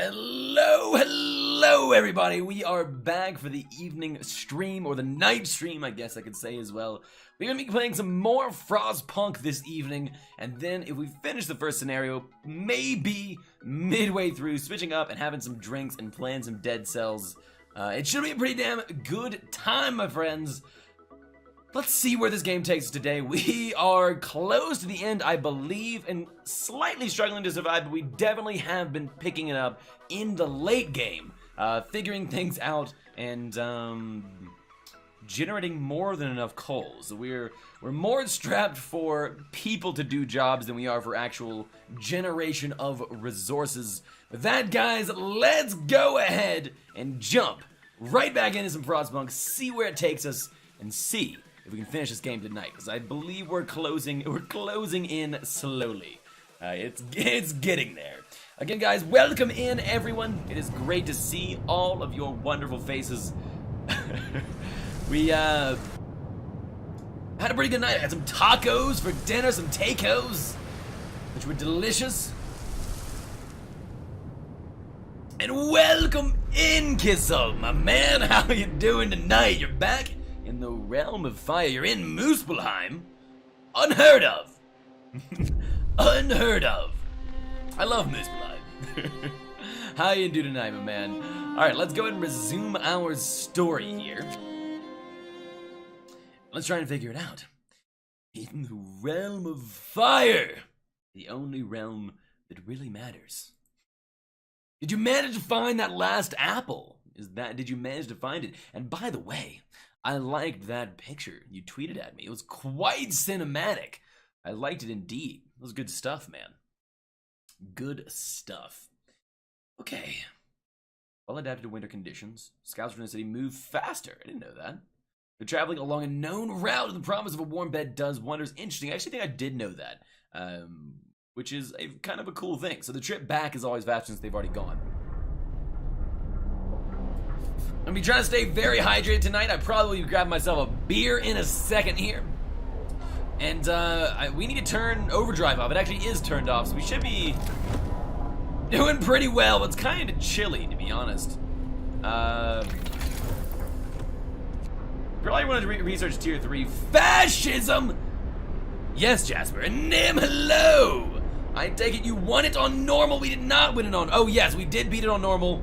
Hello everybody, we are back for the evening stream, or the night stream I guess I could say as well. We're going to be playing some more Frostpunk this evening, and then if we finish the first scenario, maybe midway through, switching up and having some drinks and playing some Dead Cells. It should be a pretty damn good time, my friends. Let's see where this game takes us today. We are close to the end, I believe, and slightly struggling to survive, but we definitely have been picking it up in the late game, figuring things out and generating more than enough coals. We're more strapped for people to do jobs than we are for actual generation of resources. With that, guys, let's go ahead and jump right back into some Frostpunk, see where it takes us, and see if we can finish this game tonight, because I believe we're closing in slowly. It's getting there. Again, guys, welcome in, everyone. It is great to see all of your wonderful faces. We had a pretty good night. I had some tacos for dinner, some tacos, which were delicious. And welcome in, Kissel, my man. How you doing tonight? You're back in the realm of fire. You're in Muspelheim. Unheard of. Unheard of. I love Muspelheim. How you do tonight, my man? Alright, let's go ahead and resume our story here. Let's try and figure it out. In the realm of fire. The only realm that really matters. Did you manage to find that last apple? Did you manage to find it? And by the way, I liked that picture you tweeted at me. It was quite cinematic. I liked it indeed. It was good stuff, man. Good stuff. Okay. Well adapted to winter conditions, scouts from the city move faster. I didn't know that. They're traveling along a known route, and the promise of a warm bed does wonders. Interesting. I actually think I did know that, which is a kind of a cool thing. So the trip back is always faster since they've already gone. I'm gonna be trying to stay very hydrated tonight. I probably will grab myself a beer in a second here. And we need to turn overdrive off. It actually is turned off, so we should be doing pretty well. It's kind of chilly, to be honest. Probably wanted to research tier 3 fascism. Yes, Jasper. And Nim, hello. I take it you won it on normal. We did not win it on. Oh yes, we did beat it on normal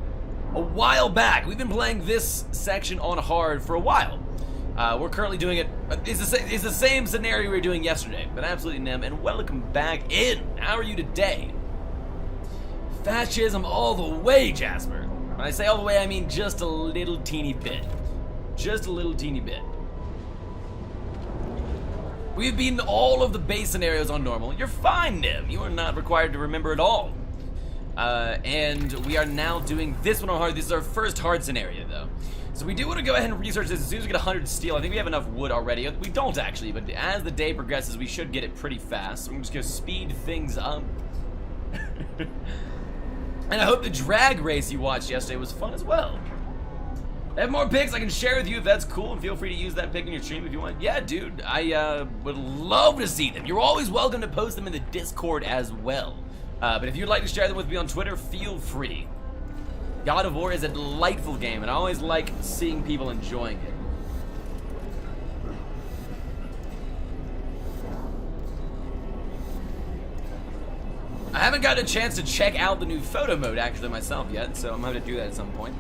a while back. We've been playing this section on hard for a while. We're currently doing it. It's the same scenario we were doing yesterday. But absolutely, Nim, and welcome back in. How are you today? Fascism all the way, Jasper. When I say all the way, I mean just a little teeny bit. Just a little teeny bit. We've beaten all of the base scenarios on normal. You're fine, Nim. You are not required to remember it all. And we are now doing this one on hard. This is our first hard scenario, though. So we do want to go ahead and research this as soon as we get 100 steel. I think we have enough wood already. We don't, actually, but as the day progresses, we should get it pretty fast. So we're just going to speed things up. And I hope the drag race you watched yesterday was fun as well. I have more pics I can share with you if that's cool, and feel free to use that pic in your stream if you want. Yeah, dude, I would love to see them. You're always welcome to post them in the Discord as well. But if you'd like to share them with me on Twitter, feel free. God of War is a delightful game, and I always like seeing people enjoying it. I haven't gotten a chance to check out the new photo mode actually myself yet, so I'm going to do that at some point.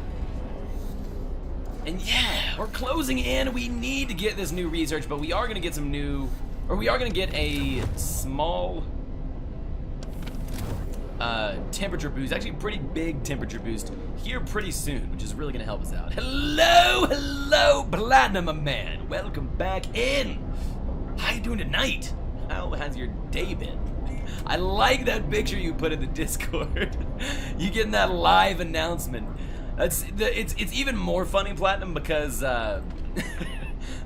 And yeah, we're closing in. We need to get this new research, but we are going to get some new, or we are going to get a small temperature boost, actually a pretty big temperature boost here pretty soon, which is really going to help us out. Hello, Platinum, my man. Welcome back in. How you doing tonight? How has your day been? I like that picture you put in the Discord. You getting that live announcement. It's even more funny, Platinum, because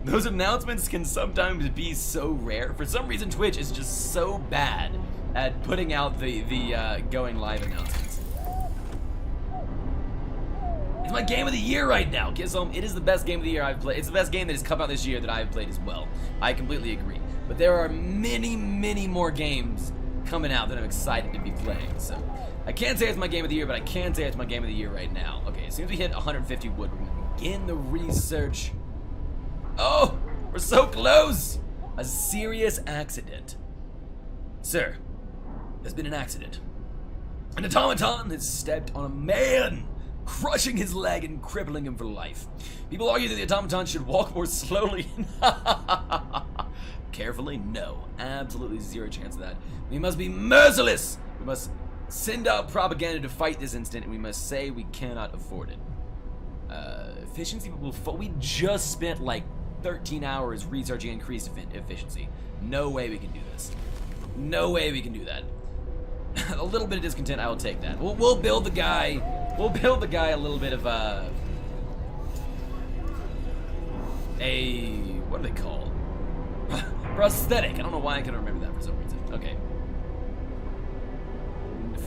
those announcements can sometimes be so rare. For some reason, Twitch is just so bad at putting out the going live announcements. It's my game of the year right now, Kissum. It is the best game of the year I've played. It's the best game that has come out this year that I've played as well. I completely agree. But there are many, many more games coming out that I'm excited to be playing. So I can't say it's my game of the year, but I can say it's my game of the year right now. Okay, as soon as we hit 150 wood, we're gonna begin the research. Oh, we're so close! A serious accident. Sir, there's been an accident. An automaton has stepped on a man, crushing his leg and crippling him for life. People argue that the automaton should walk more slowly. Carefully? No. Absolutely zero chance of that. We must be merciless! We must send out propaganda to fight this incident, and we must say we cannot afford it. Efficiency will we just spent like 13 hours researching increased efficiency. No way we can do this. No way we can do that. A little bit of discontent, I will take that. We'll build the guy. We'll build the guy a little bit of a what are they called? Prosthetic. I don't know why I couldn't remember that for some reason. Okay.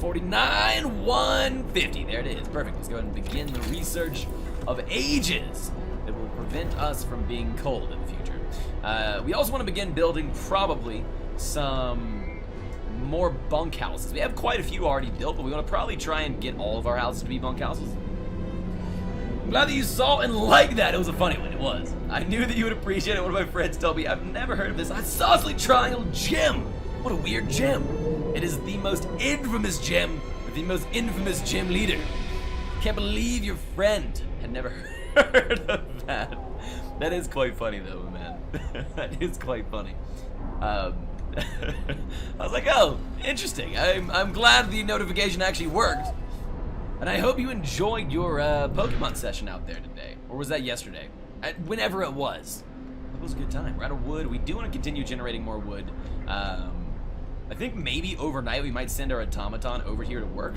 49, 150. There it is. Perfect. Let's go ahead and begin the research of ages that will prevent us from being cold in the future. We also want to begin building probably some more bunkhouses. We have quite a few already built, but we want to probably try and get all of our houses to be bunkhouses. I'm glad that you saw and liked that. It was a funny one. It was. I knew that you would appreciate it. One of my friends told me, I've never heard of this IsosceleTriangle gym. What a weird gym. It is the most infamous gym with the most infamous gym leader. Can't believe your friend had never heard of that. That is quite funny though, man. That is quite funny. I was like, oh, interesting. I'm glad the notification actually worked. And I hope you enjoyed your Pokemon session out there today. Or was that yesterday? Whenever it was. It was a good time. We're out of wood. We do want to continue generating more wood. I think maybe overnight we might send our automaton over here to work.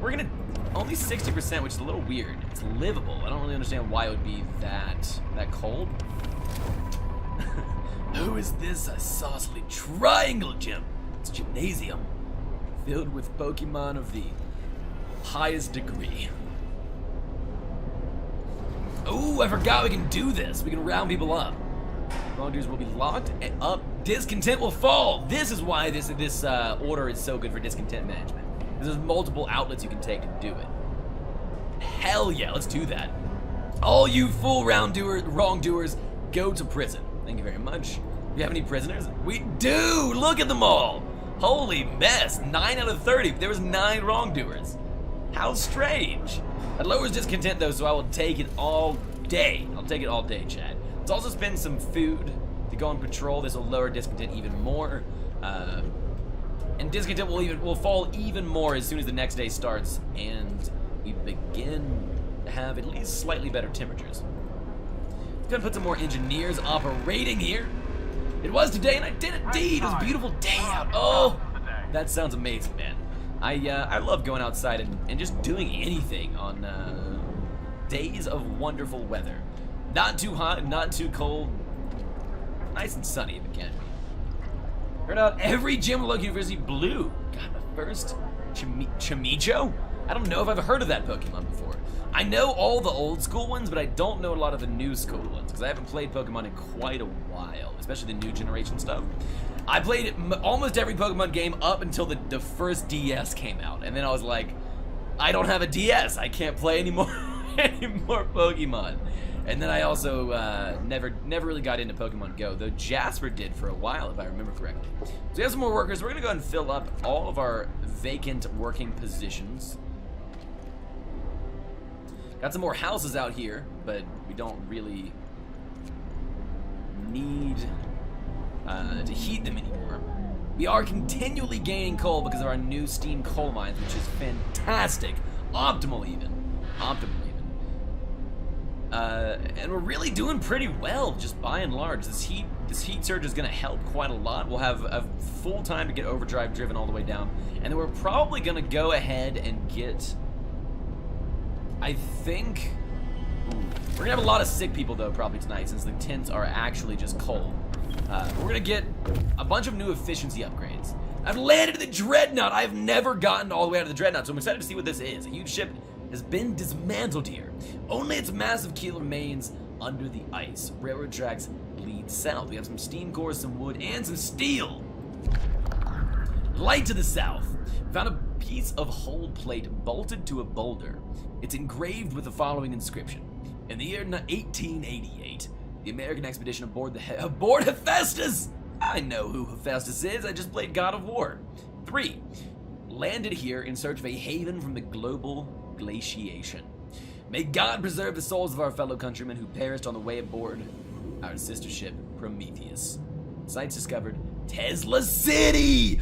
We're gonna only 60%, which is a little weird. It's livable. I don't really understand why it would be that cold. Who is this IsosceleTriangle gym? It's a gymnasium filled with Pokemon of the highest degree. Ooh, I forgot we can do this. We can round people up. Wrongdoers will be locked up. Discontent will fall. This is why this order is so good for discontent management. There's multiple outlets you can take to do it. Hell yeah, let's do that. All you full wrongdoers, go to prison. Thank you very much. Do you have any prisoners? We do! Look at them all! Holy mess! 9 out of 30. There was 9 wrongdoers. How strange. That lowers discontent though, so I will take it all day. I'll take it all day, Chad. Let's also spend some food to go on patrol. This will lower discontent even more. And discontent will fall even more as soon as the next day starts and we begin to have at least slightly better temperatures. Gonna put some more engineers operating here. It was today, and I did indeed. It was a beautiful day out. Oh, that sounds amazing, man. I love going outside and just doing anything on days of wonderful weather. Not too hot, not too cold. Nice and sunny if it can be. Heard out every gym at Local University blue. God, my first Chimicho? I don't know if I've heard of that Pokemon before. I know all the old school ones, but I don't know a lot of the new school ones because I haven't played Pokemon in quite a while, especially the new generation stuff. I played almost every Pokemon game up until the first DS came out, and then I was like, I don't have a DS. I can't play anymore Pokemon. And then I also never really got into Pokemon Go, though Jasper did for a while, if I remember correctly. So we have some more workers. We're gonna go ahead and fill up all of our vacant working positions. Got some more houses out here, but we don't really need to heat them anymore. We are continually gaining coal because of our new steam coal mines, which is fantastic. Optimal even. And we're really doing pretty well, just by and large. This heat surge is gonna help quite a lot. We'll have a full time to get overdrive driven all the way down. And then we're probably gonna go ahead and get, I think, we're gonna have a lot of sick people though probably tonight since the tents are actually just cold. We're gonna get a bunch of new efficiency upgrades. I've landed in the Dreadnought. I've never gotten all the way out of the Dreadnought, so I'm excited to see what this is. A huge ship has been dismantled here. Only its massive keel remains under the ice. Railroad tracks lead south. We have some steam cores, some wood, and some steel. Light to the south. We found a piece of hull plate bolted to a boulder. It's engraved with the following inscription. In the year 1888, the American expedition aboard Hephaestus! I know who Hephaestus is, I just played God of War. 3. Landed here in search of a haven from the global glaciation. May God preserve the souls of our fellow countrymen who perished on the way aboard our sister ship, Prometheus. Sites discovered, Tesla City!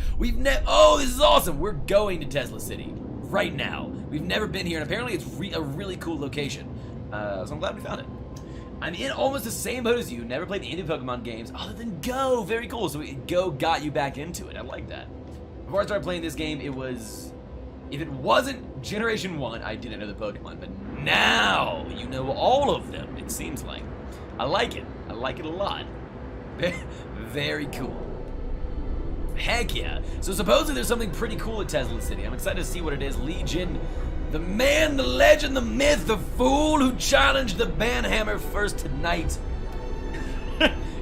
Oh, this is awesome! We're going to Tesla City right now. We've never been here, and apparently it's a really cool location. So I'm glad we found it. I'm in almost the same boat as you. Never played any Pokemon games other than Go. Very cool. So Go got you back into it. I like that. Before I started playing this game, it was... If it wasn't Generation 1, I didn't know the Pokemon. But now, you know all of them, it seems like. I like it. I like it a lot. Very cool. Heck yeah. So supposedly there's something pretty cool at Tesla City. I'm excited to see what it is. Legion, the man, the legend, the myth, the fool who challenged the Banhammer first tonight.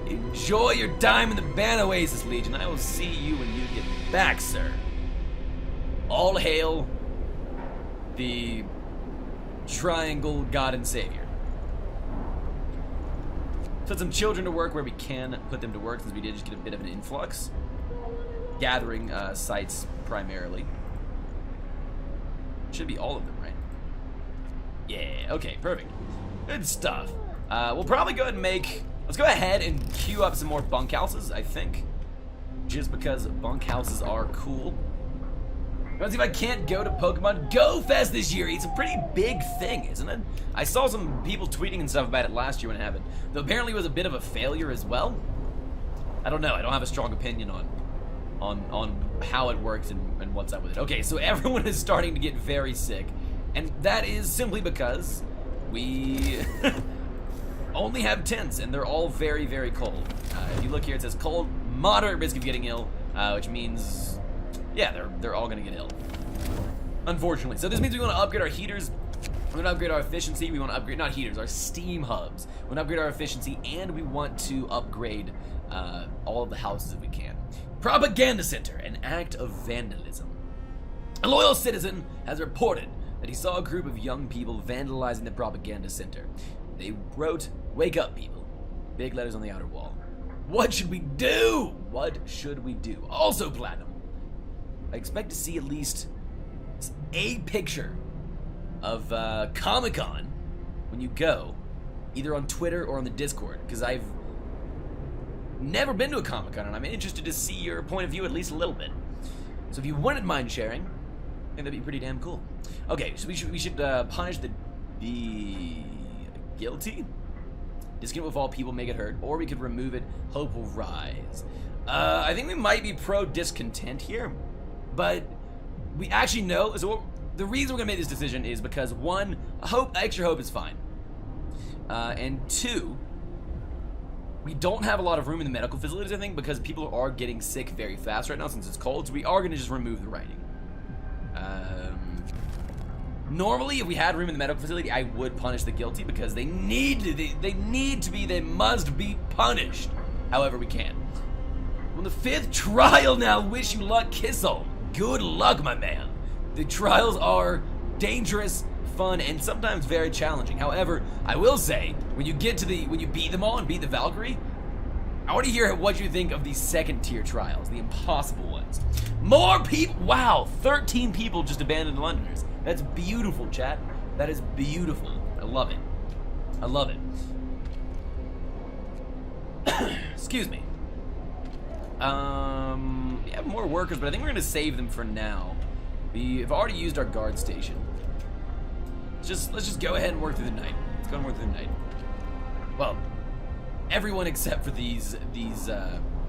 Enjoy your time in the Ban Oasis, Legion. I will see you when you get back, sir. All hail the Triangle God and Savior. Put some children to work where we can put them to work, since we did just get a bit of an influx. Gathering sites primarily. Should be all of them, right? Yeah, okay, perfect. Good stuff. We'll probably go ahead and let's go ahead and queue up some more bunkhouses, I think. Just because bunkhouses are cool. Let's see if I can't go to Pokemon Go Fest this year. It's a pretty big thing, isn't it? I saw some people tweeting and stuff about it last year when it happened. Though apparently it was a bit of a failure as well. I don't know. I don't have a strong opinion on how it works and what's up with it. Okay, so everyone is starting to get very sick. And that is simply because we only have tents, and they're all very, very cold. If you look here, it says cold, moderate risk of getting ill, which means... yeah, they're all gonna get ill, unfortunately. So this means we want to upgrade our heaters, we want to upgrade our efficiency, we want to upgrade, not heaters, our steam hubs. We want to upgrade our efficiency, and we want to upgrade all of the houses if we can. Propaganda Center, an act of vandalism. A loyal citizen has reported that he saw a group of young people vandalizing the Propaganda Center. They wrote, "Wake up, people." Big letters on the outer wall. What should we do? What should we do? Also platinum. I expect to see at least a picture of Comic-Con when you go, either on Twitter or on the Discord, because I've never been to a Comic-Con, and I'm interested to see your point of view at least a little bit. So if you wouldn't mind sharing, I think that'd be pretty damn cool. Okay, so we should punish the guilty. Disconnect with all people, make it hurt, or we could remove it. Hope will rise. I think we might be pro discontent here. But we actually know, so the reason we're gonna make this decision is because one, extra hope is fine. And two, we don't have a lot of room in the medical facilities, I think, because people are getting sick very fast right now since it's cold, so we are gonna just remove the writing. Normally, if we had room in the medical facility, I would punish the guilty because they must be punished however we can. On the 5th trial now, wish you luck, Kissel. Good luck, my man. The trials are dangerous, fun, and sometimes very challenging. However, I will say, when you beat them all and beat the Valkyrie, I want to hear what you think of these 2nd tier trials, the impossible ones. More people, wow, 13 people just abandoned Londoners. That's beautiful, chat. That is beautiful. I love it. I love it. Excuse me. We have more workers, but I think we're gonna save them for now. We've already used our guard station. Let's just go ahead and work through the night. Let's go and work through the night. Well, everyone except for these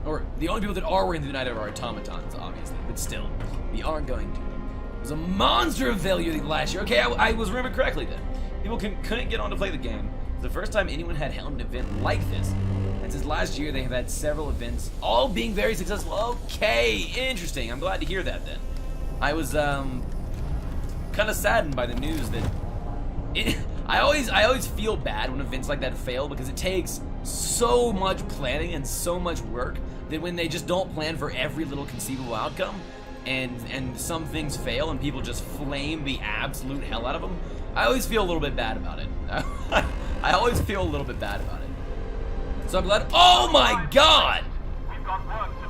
or the only people that are working through the night are our automatons, obviously, but still, we aren't going to. It was a monster of failure last year. Okay, I was remembered correctly then. People couldn't get on to play the game. It's the first time anyone had held an event like this. And since last year, they have had several events, all being very successful. Okay, interesting. I'm glad to hear that then. I was kind of saddened by the news that I always feel bad when events like that fail because it takes so much planning and so much work that when they just don't plan for every little conceivable outcome, and some things fail and people just flame the absolute hell out of them, I always feel a little bit bad about it. I always feel a little bit bad about it. So I'm glad. Oh my God! We've got work to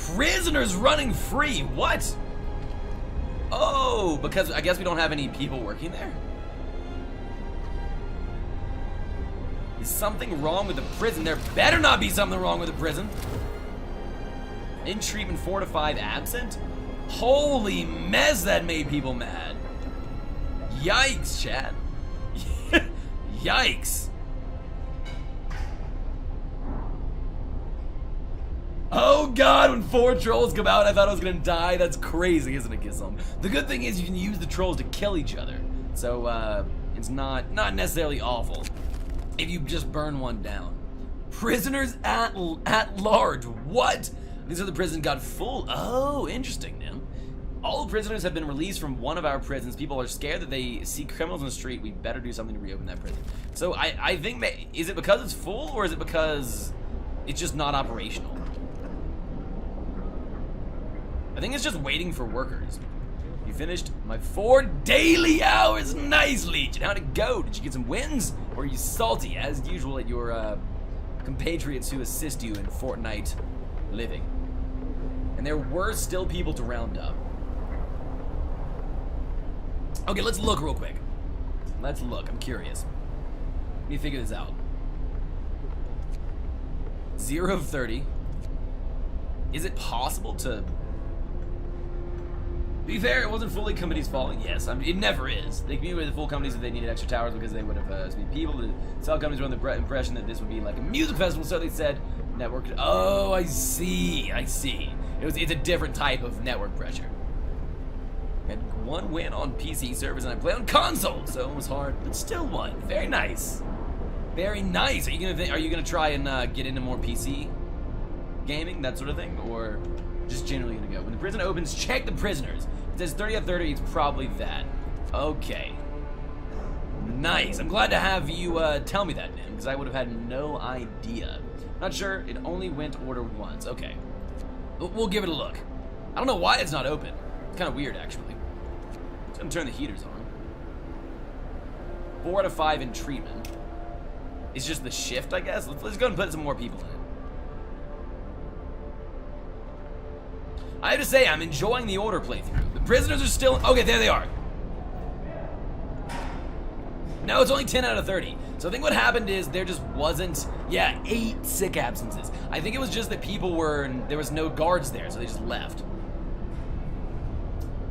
do. Prisoners running free. What? Oh, because I guess we don't have any people working there? Is something wrong with the prison? There better not be something wrong with the prison. In treatment 4 to 5 absent? Holy mess, that made people mad. Yikes, chat. Yikes. Oh God, when 4 trolls come out, I thought I was gonna die. That's crazy, isn't it, Gislam? The good thing is you can use the trolls to kill each other. So, it's not necessarily awful if you just burn one down. Prisoners at large. What? These are the prison got full. Oh, interesting, Nim. All prisoners have been released from one of our prisons. People are scared that they see criminals in the street. We better do something to reopen that prison. So I think, is it because it's full or is it because it's just not operational? I think it's just waiting for workers. You finished my 4 daily hours. Nice, Legion. How'd it go? Did you get some wins? Or are you salty, as usual, at your compatriots who assist you in Fortnite living? And there were still people to round up. Okay, let's look real quick. Let's look. I'm curious. Let me figure this out. 0 of 30. Is it possible to... To be fair, it wasn't fully companies' fault. Yes, I mean, it never is. They communicated the full companies that they needed extra towers because they would have seen people. The cell companies were under the impression that this would be like a music festival, so they said network. Oh, I see. I see. It's a different type of network pressure. Had 1 win on PC servers and I play on console, so it was hard, but still won. Very nice. Very nice. Are you gonna try and get into more PC gaming, that sort of thing, or just generally gonna go? When the prison opens, check the prisoners. It says 30 out of 30. It's probably that. Okay. Nice. I'm glad to have you tell me that, Nim, because I would have had no idea. Not sure. It only went order once. Okay. We'll give it a look. I don't know why it's not open. It's kind of weird, actually. It's gonna turn the heaters on. 4 out of 5 in treatment. It's just the shift, I guess. Let's go and put some more people in it. I have to say, I'm enjoying the order playthrough. The prisoners are still... Okay, there they are. No, it's only 10 out of 30. So I think what happened is there just wasn't... Yeah, 8 sick absences. I think it was just that people were... There was no guards there, so they just left.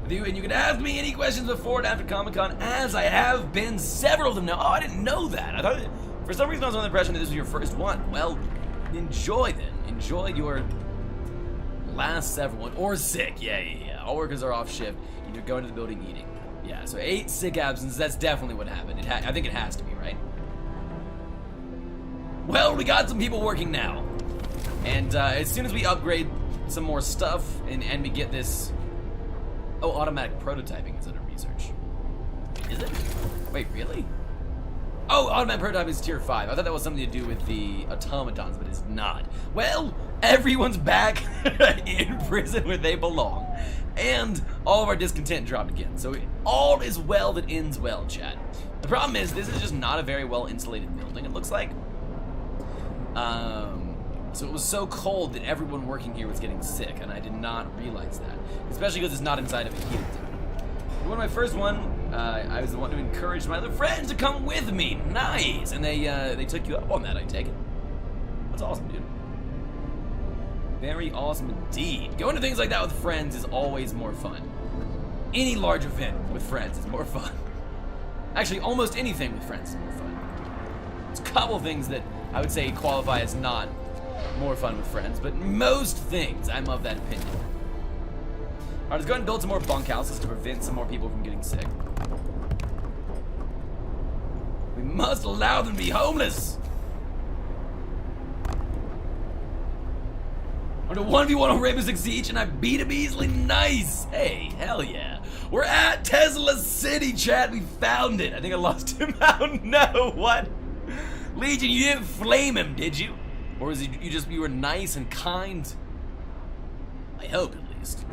And you can ask me any questions before and after Comic-Con, as I have been several of them now. Oh, I didn't know that. I thought... For some reason, I was under the impression that this was your first one. Well, enjoy then. Enjoy your... last several, or sick, yeah. All workers are off shift, either going to the building eating. Yeah, so 8 sick absences, that's definitely what happened. I think it has to be, right? Well, we got some people working now. And as soon as we upgrade some more stuff and we get this... Oh, automatic prototyping is under research. Is it? Wait, really? Oh, automatic prototyping is tier 5. I thought that was something to do with the automatons, but it's not. Well, everyone's back in prison where they belong. And all of our discontent dropped again. So all is well that ends well, chat. The problem is, this is just not a very well insulated building, it looks like. So it was so cold that everyone working here was getting sick, and I did not realize that. Especially because it's not inside of a heated zone. When my first one, I was the one who encouraged my other friends to come with me. Nice! And they took you up on that, I take it. That's awesome, dude. Very awesome indeed. Going to things like that with friends is always more fun. Any large event with friends is more fun. Actually, almost anything with friends is more fun. There's a couple things that I would say qualify as not more fun with friends, but most things, I'm of that opinion. Alright, let's go ahead and build some more bunkhouses to prevent some more people from getting sick. We must allow them to be homeless! On a 1v1 on Rainbow Six Siege, and I beat him easily. Nice! Hey, hell yeah. We're at Tesla City, chat. We found it. I think I lost him out. No, what? Legion, you didn't flame him, did you? Or is you were nice and kind? I hope, at least.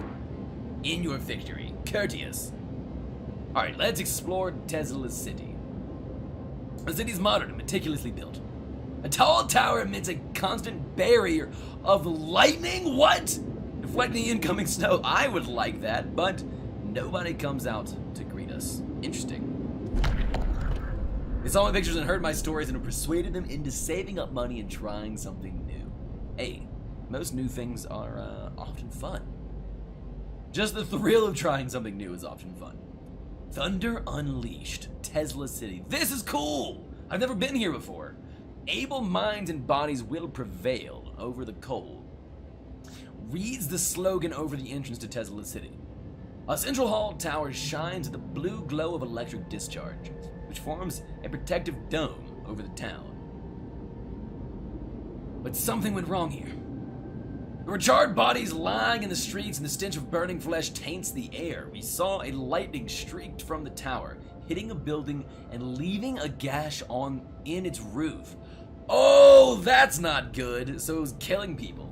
In your victory, courteous. Alright, let's explore Tesla City. The city's modern and meticulously built. A tall tower emits a constant barrier of lightning? What? Deflecting incoming snow. I would like that, but nobody comes out to greet us. Interesting. They saw my pictures and heard my stories and persuaded them into saving up money and trying something new. Hey, most new things are often fun. Just the thrill of trying something new is often fun. Thunder Unleashed, Tesla City. This is cool! I've never been here before. Able minds and bodies will prevail over the cold. Reads the slogan over the entrance to Tesla City. A central hall tower shines with the blue glow of electric discharge, which forms a protective dome over the town. But something went wrong here. There were charred bodies lying in the streets, and the stench of burning flesh taints the air. We saw a lightning streaked from the tower, hitting a building and leaving a gash in its roof. Oh, that's not good. So it was killing people.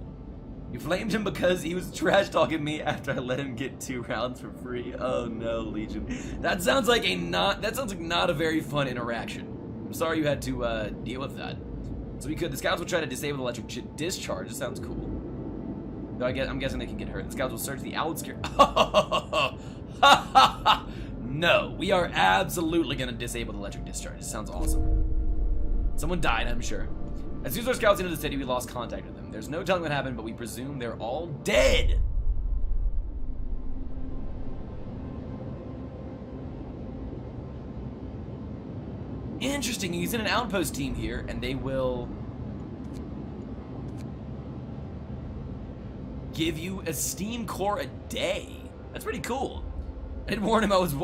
You flamed him because he was trash talking me after I let him get 2 rounds for free. Oh no, Legion. That sounds like not a very fun interaction. I'm sorry you had to deal with that. So the scouts will try to disable the electric discharge. This sounds cool. Though I'm guessing they can get hurt. The scouts will search the outskirts. No, we are absolutely gonna disable the electric discharge. It sounds awesome. Someone died, I'm sure. As soon as our scouts entered the city, we lost contact with them. There's no telling what happened, but we presume they're all dead. Interesting. You can send an outpost team here, and they will give you a steam core a day. That's pretty cool. I did warn him I was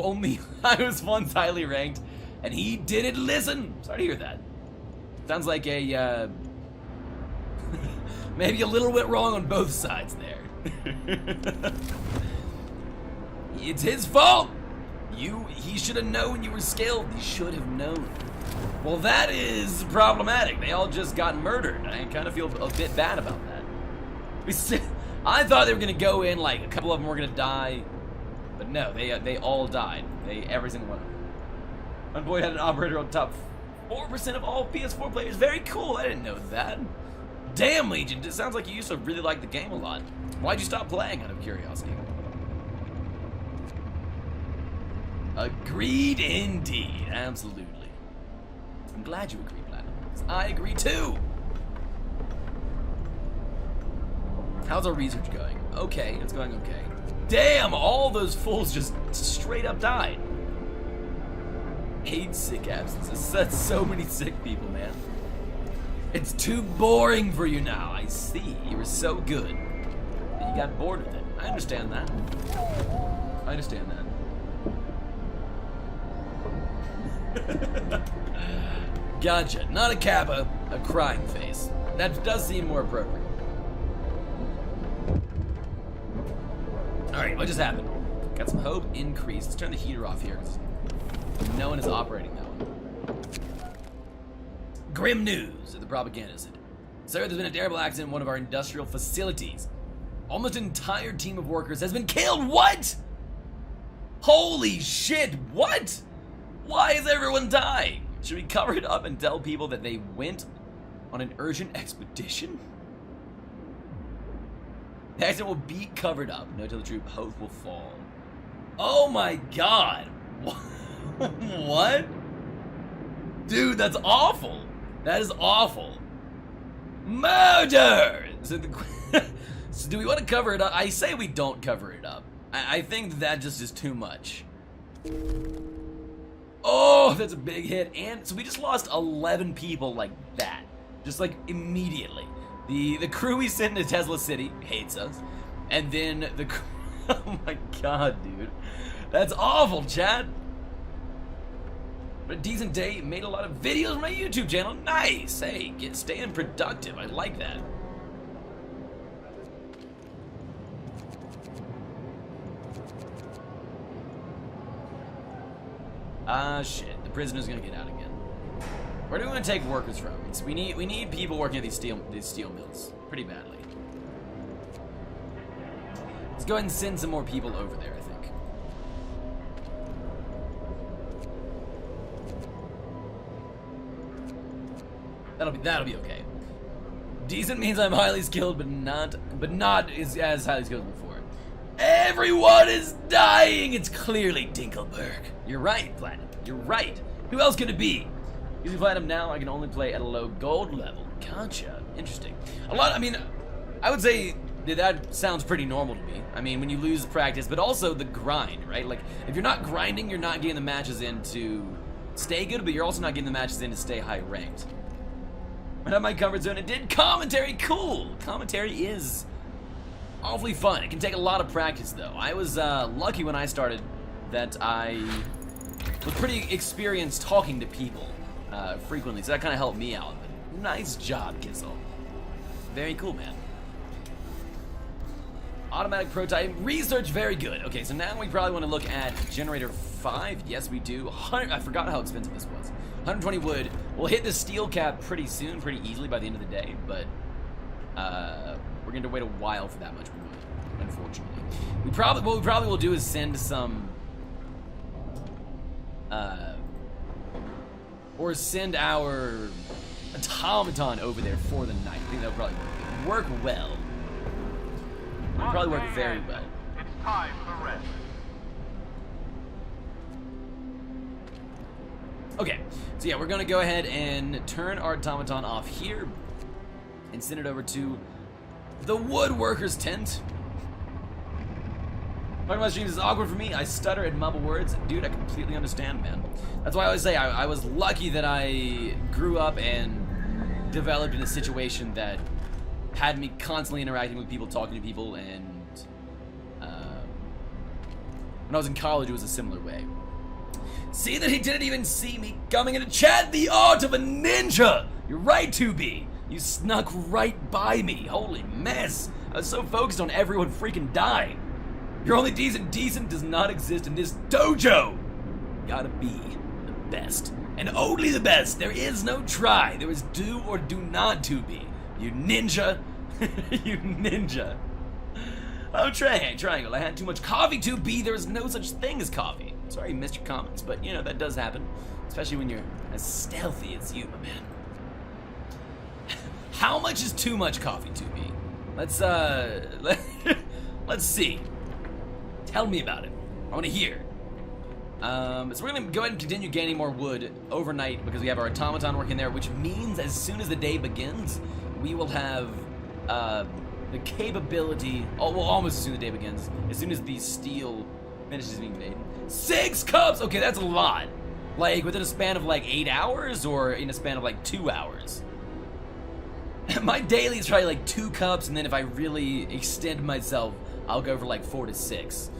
once highly ranked, and he didn't listen. Sorry to hear that. Sounds like a, maybe a little bit wrong on both sides there. It's his fault. He should have known you were skilled. He should have known. Well, that is problematic. They all just got murdered. I kind of feel a bit bad about that. I thought they were gonna go in, like a couple of them were gonna die, but no, they all died. Every single one of them. One boy had an operator on top 4% of all PS4 players. Very cool. I didn't know that. Damn, Legion. It sounds like you used to really like the game a lot. Why'd you stop playing, out of curiosity? Agreed indeed. Absolutely. I'm glad you agree, Platinum. I agree too. How's our research going? Okay, it's going okay. Damn, all those fools just straight up died. 8 sick absences. That's so many sick people, man. It's too boring for you now. I see. You were so good that you got bored with it. I understand that. I understand that. Gotcha. Not a kappa, a crying face. That does seem more appropriate. Alright, what just happened? Got some hope increase. Let's turn the heater off here because no one is operating that one. Grim news at the propaganda center. Sir, there's been a terrible accident in one of our industrial facilities. Almost an entire team of workers has been killed. What? Holy shit, what? Why is everyone dying? Should we cover it up and tell people that they went on an urgent expedition? The accident will be covered up. No, till the true hope will fall. Oh my god. What? Dude, that's awful. That is awful. Murder! So do we want to cover it up? I say we don't cover it up. I think that just is too much. Oh, that's a big hit. And so we just lost 11 people like that. Just like immediately. The crew we sent into Tesla City hates us. And then the oh my god, dude. That's awful, chat. But a decent day, made a lot of videos on my YouTube channel. Nice. Hey, staying productive. I like that. Ah, shit. The prisoner's gonna get out again. Where do we want to take workers from? We need people working at these steel mills pretty badly. Let's go ahead and send some more people over there, I think. That'll be okay. Decent means I'm highly skilled, but not as highly skilled as before. Everyone is dying. It's clearly Dinkelberg. You're right, Platinum. You're right. Who else could it be? Using Platinum now, I can only play at a low gold level. Gotcha. Interesting. I would say that sounds pretty normal to me. I mean, when you lose practice, but also the grind, right? Like, if you're not grinding, you're not getting the matches in to stay good, but you're also not getting the matches in to stay high ranked. Went out my comfort zone and did commentary. Cool. Commentary is awfully fun. It can take a lot of practice, though. I was lucky when I started that I was pretty experienced talking to people frequently, so that kind of helped me out. But nice job, Kissel. Very cool, man. Automatic prototype research, very good. Okay, so now we probably want to look at generator 5. Yes, we do. I forgot how expensive this was. 120 wood. We'll hit the steel cap pretty soon, pretty easily by the end of the day, but we're going to wait a while for that much wood, unfortunately. What we probably will do is send some or send our automaton over there for the night. I think that'll probably work well. It'll probably work very well. It's time for rest. Okay, so yeah, we're gonna go ahead and turn our automaton off here and send it over to the woodworker's tent. Talking about streams is awkward for me. I stutter and mumble words. Dude, I completely understand, man. That's why I always say I was lucky that I grew up and developed in a situation that had me constantly interacting with people, talking to people, and when I was in college, it was a similar way. See that he didn't even see me coming into chat? The art of a ninja! You're right, 2B. You snuck right by me. Holy mess. I was so focused on everyone freaking dying. Your only decent does not exist in this dojo. Gotta be the best. And only the best. There is no try. There is do or do not 2B. You ninja. You ninja. Oh, Triangle. I had too much coffee, 2B. There is no such thing as coffee. Sorry you missed your comments, but you know, that does happen. Especially when you're as stealthy as you, my man. How much is too much coffee, 2B? Let's see. Tell me about it. I want to hear. So we're going to go ahead and continue gaining more wood overnight because we have our automaton working there, which means as soon as the day begins, we will have the capability, well, almost as soon as the day begins, as soon as the steel finishes being made. 6 cups! Okay, that's a lot. Like, within a span of like 8 hours or in a span of like 2 hours? My daily is probably like 2 cups, and then if I really extend myself, I'll go for like 4 to 6.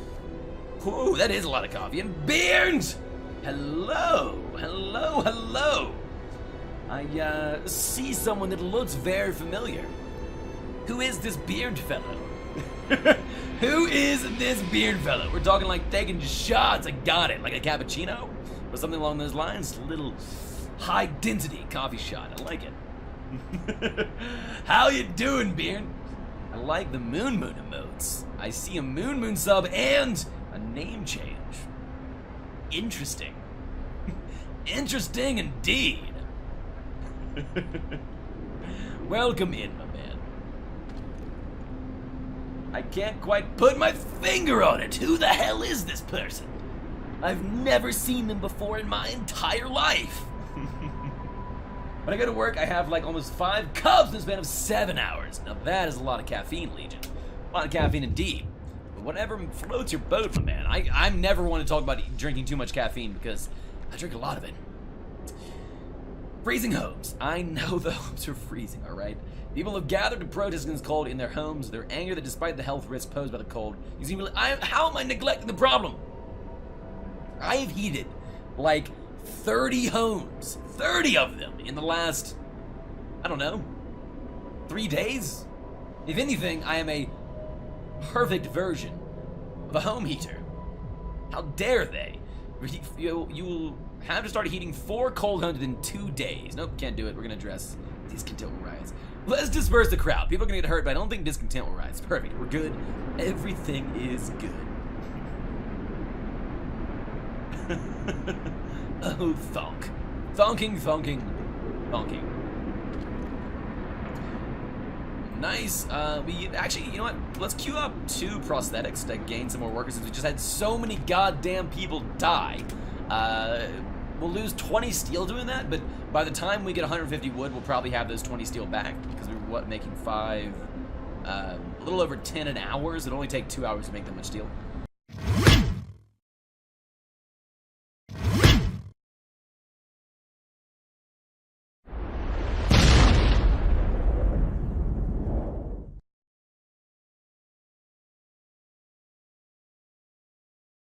Whoa, that is a lot of coffee. And Beards! Hello! Hello, hello! I see someone that looks very familiar. Who is this beard fellow? Who is this beard fellow? We're talking like taking shots. I got it. Like a cappuccino? Or something along those lines? A little high density coffee shot. I like it. How you doing, Beard? I like the Moon emotes. I see a Moon sub and a name change. Interesting. Interesting indeed. Welcome in, my man. I can't quite put my finger on it. Who the hell is this person? I've never seen them before in my entire life. When I go to work, I have like almost 5 cups in a span of 7 hours. Now that is a lot of caffeine, Legion. A lot of caffeine indeed. But whatever floats your boat, my man. I'm never one to talk about drinking too much caffeine because I drink a lot of it. Freezing homes. I know the homes are freezing, alright? People have gathered to protest against cold in their homes. They're angry that despite the health risk posed by the cold, you seem to... How am I neglecting the problem? I have heated like 30 homes. 30 of them in the last, I don't know, 3 days? If anything, I am a perfect version of a home heater. How dare they? You will Have to start heating 4 cold homes within 2 days. Nope, can't do it. We're gonna address discontent will rise. Let's disperse the crowd. People are gonna get hurt, but I don't think discontent will rise. Perfect. We're good. Everything is good. Oh, thonk. Thonking, thonking, thonking. Nice. We actually, you know what? Let's queue up 2 prosthetics to gain some more workers since we just had so many goddamn people die. We'll lose 20 steel doing that, but by the time we get 150 wood, we'll probably have those 20 steel back because we were, making 5, a little over 10 an hour, so it'll only take 2 hours to make that much steel.